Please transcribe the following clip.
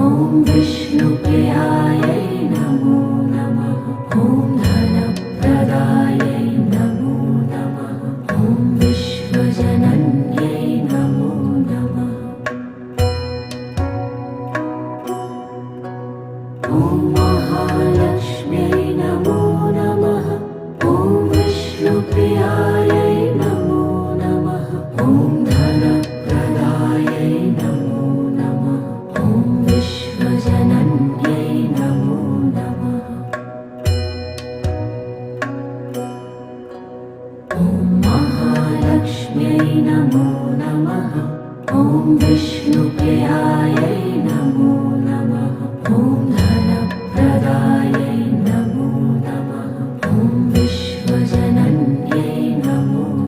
ॐ विष्णुप्रियायै नमो नमः। ॐ धनप्रदायै नमो नमः। ॐ विश्वजनन्यै नमो नमः। ॐ महालक्ष्म्यै नमो नमः। ॐ विष्णुप्रियायै नमो नमः। ॐ धनप्रदायै नमो नमः। ॐ विश्वजनन्यै नमो नमः। ॐ महालक्ष्म्यै नमो नमः। ॐ विष्णुप्रियायै नमो